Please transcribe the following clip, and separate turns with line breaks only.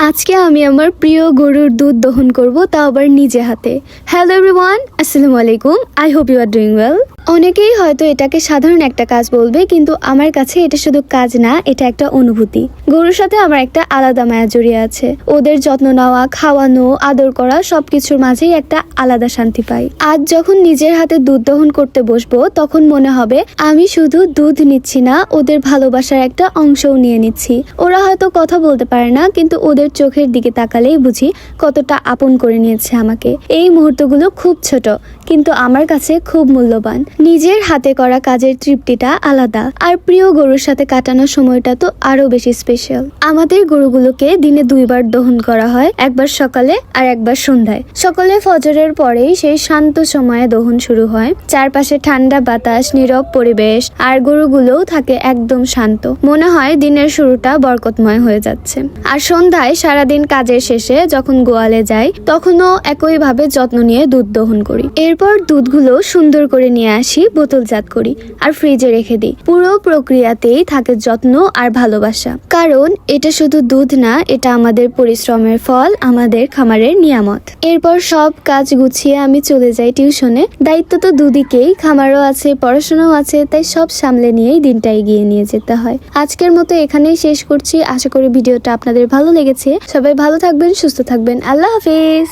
আজকে আমি আমার প্রিয় গরুর দুধ দহন করব, তাও আবার নিজে হাতে। হ্যালো এভরিওয়ান, আসসালামু আলাইকুম। I hope you are doing well. অনেকেই হয়তো এটাকে সাধারণ একটা কাজ বলবে, কিন্তু আমার কাছে এটা শুধু কাজ না, এটা একটা অনুভূতি। গরুর সাথে আমার একটা আলাদা মায়া জড়িয়ে আছে। ওদের যত্ন নেওয়া, খাওয়ানো, আদর করা সবকিছুর মাঝেই একটা আলাদা শান্তি পাই। আজ যখন নিজের হাতে দুধ দহন করতে বসবো, তখন মনে হবে আমি শুধু দুধ নিচ্ছি না, ওদের ভালোবাসার একটা অংশও নিয়ে নিচ্ছি। ওরা হয়তো কথা বলতে পারে না, কিন্তু ওদের চোখের দিকে তাকালেই বুঝি কতটা আপন করে নিয়েছে আমাকে। এই মুহূর্তগুলো খুব ছোট, কিন্তু আমার কাছে খুব মূল্যবান। নিজের হাতে করা কাজের তৃপ্তিটা আলাদা, আর প্রিয় গরুর সাথে কাটানোর সময়টা তো আরো বেশি স্পেশাল। আমাদের গরুগুলোকে দিনে 2 বার দহন করা হয়, একবার সকালে আর একবার সন্ধ্যায়। সকালে ফজরের পরেই সেই শান্ত সময়ে দহন শুরু হয়। চারপাশে ঠান্ডা বাতাস, নীরব পরিবেশ, আর গরুগুলোও থাকে একদম শান্ত। মনে হয় দিনের শুরুটা বরকতময় হয়ে যাচ্ছে। আর সন্ধ্যায় সারাদিন কাজের শেষে যখন গোয়ালে যাই, তখনও একইভাবে যত্ন নিয়ে দুধ দহন করি। এরপর দুধগুলো সুন্দর করে নিয়ে আসি, বোতলজাত করি আর ফ্রিজে রেখে দিই। পুরো প্রক্রিয়াতেই থাকে যত্ন আর ভালোবাসা, কারণ এটা শুধু দুধ না, এটা আমাদের পরিশ্রমের ফল, আমাদের খামারের নিয়ামত। এরপর সব কাজ গুছিয়ে আমি চলে যাই টিউশনে। দায়িত্ব তো দুদিকেই, খামারও আছে, পড়াশোনাও আছে, তাই সব সামলে নিয়েই দিনটা এগিয়ে নিয়ে যেতে হয়। আজকের মতো এখানেই শেষ করছি। আশা করি ভিডিওটা আপনাদের ভালো লেগেছে। সবাই ভালো থাকবেন, সুস্থ থাকবেন। আল্লাহ হাফেজ।